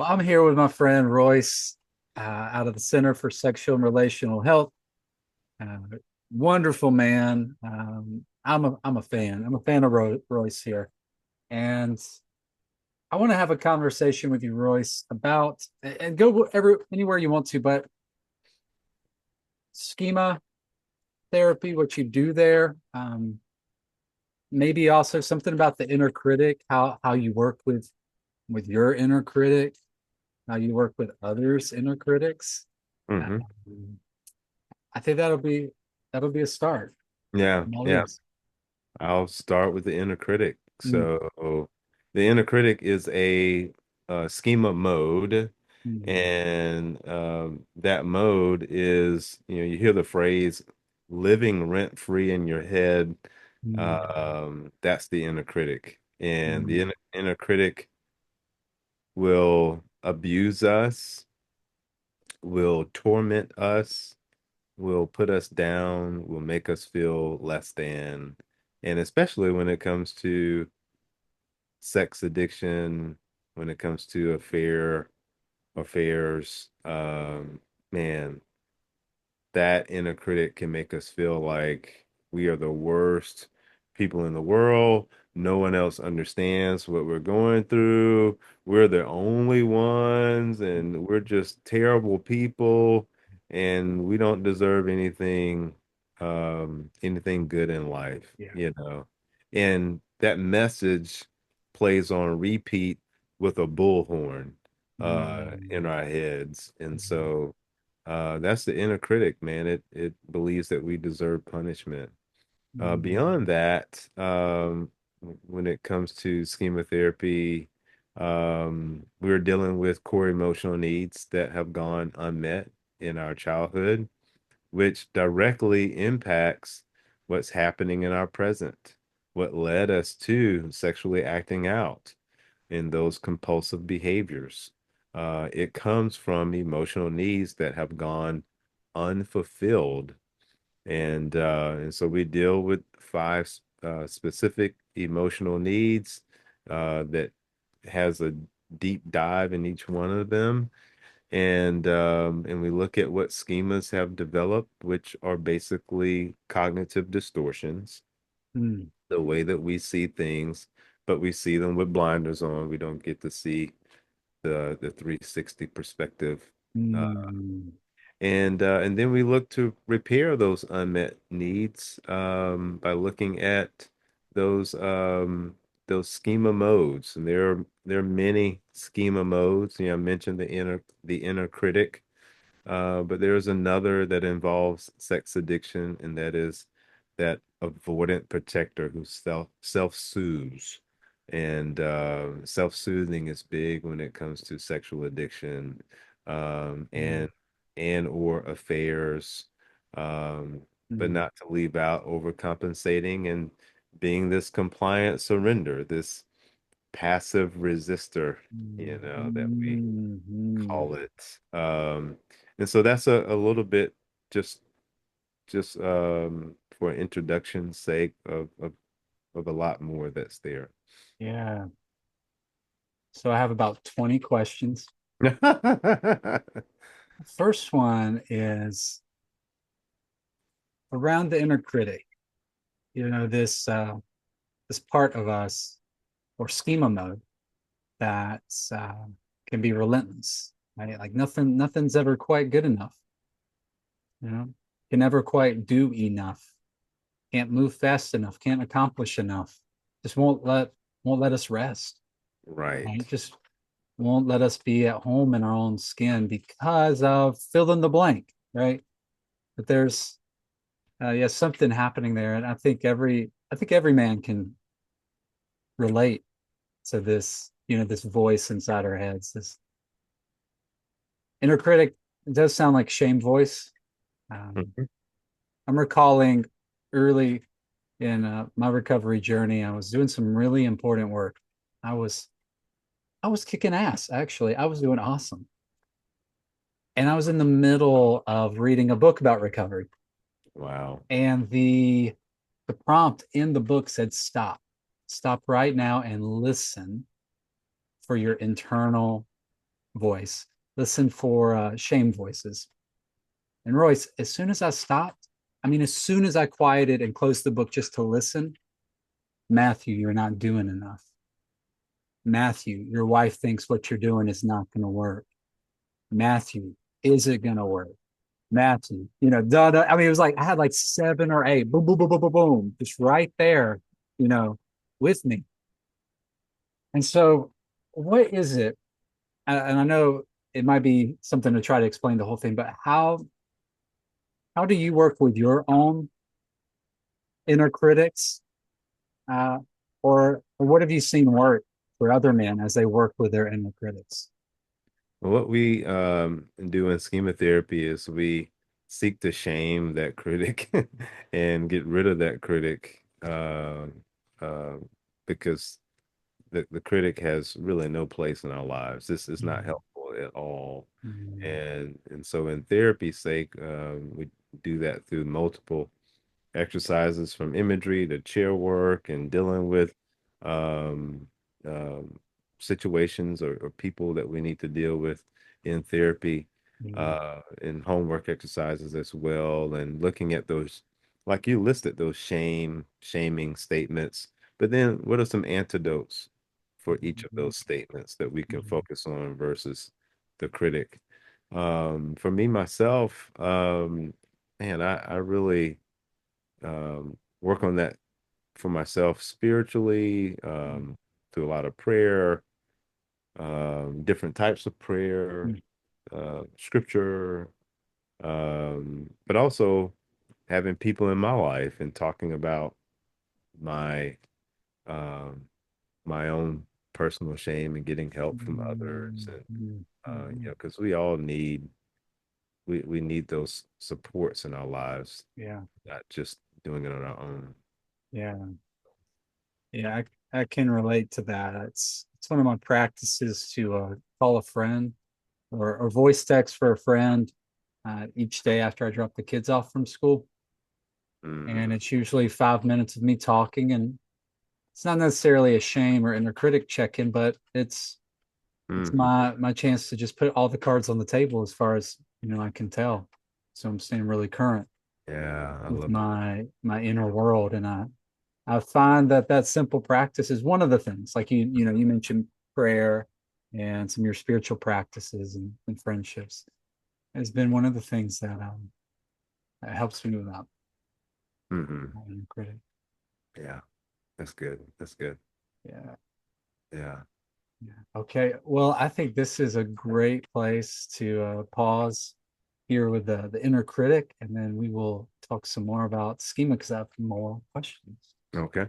Well, I'm here with my friend Royce out of the Center for Sexual and Relational Health. Uh, Wonderful man. I'm a fan. I'm a fan of Royce here, and I want to have a conversation with you, Royce, about and go anywhere you want to, but schema therapy, what you do there. Maybe also something about the inner critic, how you work with your inner critic, how you work with others' inner critics. hmm Um, I think that'll be a start. Yeah, I'm all yeah. ears. I'll start with the inner critic. Mm, So the inner critic is a schema mode, mm, and that mode is, you hear the phrase living rent free in your head. mm, That's the inner critic. And the mm, inner critic will abuse us, will torment us, will put us down, will make us feel less than. And especially when it comes to sex addiction, when it comes to affairs, man, that inner critic can make us feel like we are the worst people in the world. No one else understands what we're going through. We're the only ones, and we're just terrible people, and we don't deserve anything good in life, yeah. you know. And that message plays on repeat with a bullhorn in Mm, our heads. And mm, so that's the inner critic, man. It believes that we deserve punishment. mm, Beyond that, when it comes to schema therapy, we're dealing with core emotional needs that have gone unmet in our childhood, which directly impacts what's happening in our present, what led us to sexually acting out in those compulsive behaviors. It comes from emotional needs that have gone unfulfilled. And so we deal with five specific emotional needs that has a deep dive in each one of them. And we look at what schemas have developed, which are basically cognitive distortions, mm, the way that we see things, but we see them with blinders on. We don't get to see the 360 perspective. Uh, mm, and then we look to repair those unmet needs by looking at those those schema modes. And there are many schema modes. I mentioned the inner critic. But there's another that involves sex addiction, and that is that avoidant protector who self-soothes. And self-soothing is big when it comes to sexual addiction, um, mm, and and or affairs, but mm, not to leave out overcompensating and being this compliant surrender, this passive resistor, that we mm, call mm. it. And so that's a little bit just for introduction's sake of a lot more that's there. Yeah. So I have about 20 questions. First one is around the inner critic. This part of us or schema mode that uh, can be relentless, right? Like nothing's ever quite good enough. Can never quite do enough. Can't move fast enough. Can't accomplish enough. Just won't let us rest. Right? Right. Just won't let us be at home in our own skin because of fill in the blank, right? But there's yeah something happening there, and I think every man can relate to this. This voice inside our heads, this inner critic. It does sound like shame voice. Um, Mhm. I'm recalling early in my recovery journey, I was doing some really important work. I was I was kicking ass, actually. I was doing awesome. And I was in the middle of reading a book about recovery. Wow. And the prompt in the book said stop. Stop right now and listen for your internal voice. Listen for shame voices. And Royce, as soon as I stopped, I mean, as soon as I quieted and closed the book just to listen, Matthew, you're not doing enough. Matthew, your wife thinks what you're doing is not going to work. Matthew, is it going to work? Matthew, duh, duh. I mean, it was like I had like seven or eight, boom, boom, boom, boom, boom, boom, just right there, you know, with me. And so, what is it? And I know it might be something to try to explain the whole thing, but how do you work with your own inner critics, uh, or what have you seen work for other men as they work with their inner critics? What we do in schema therapy is we seek to shame that critic and get rid of that critic uh, because the critic has really no place in our lives. This is not Mm, helpful at all. mm, And so in therapy's sake, we do that through multiple exercises from imagery to chair work and dealing with um, um, situations or people that we need to deal with in therapy, mm, in homework exercises as well, and looking at those, like you listed, those shaming statements. But then what are some antidotes for each of mm, those statements that we can mm, focus on versus the critic? For me, myself, man, I really work on that for myself spiritually, through a lot of prayer, different types of prayer, mm, scripture, but also having people in my life and talking about my um, my own personal shame and getting help from others, mm, and mm, mm. because we all need we need those supports in our lives, Yeah, not just doing it on our own. yeah, yeah. I can relate to that. It's one of my practices to call a friend or voice text for a friend each day after I drop the kids off from school. And Mm, it's usually 5 minutes of me talking, and it's not necessarily a shame or inner critic check-in, but it's mhm. my chance to just put all the cards on the table as far as I can tell. So I'm staying really current Yeah, I with love that. my inner world, and I find that simple practice is one of the things. Like you mentioned prayer and some of your spiritual practices and friendships has been one of the things that helps me without Hmm. my inner critic. Yeah, that's good. That's good. Yeah. Yeah. Yeah. Okay. Well, I think this is a great place to pause here with the inner critic, and then we will talk some more about schema because I have more questions. Okay.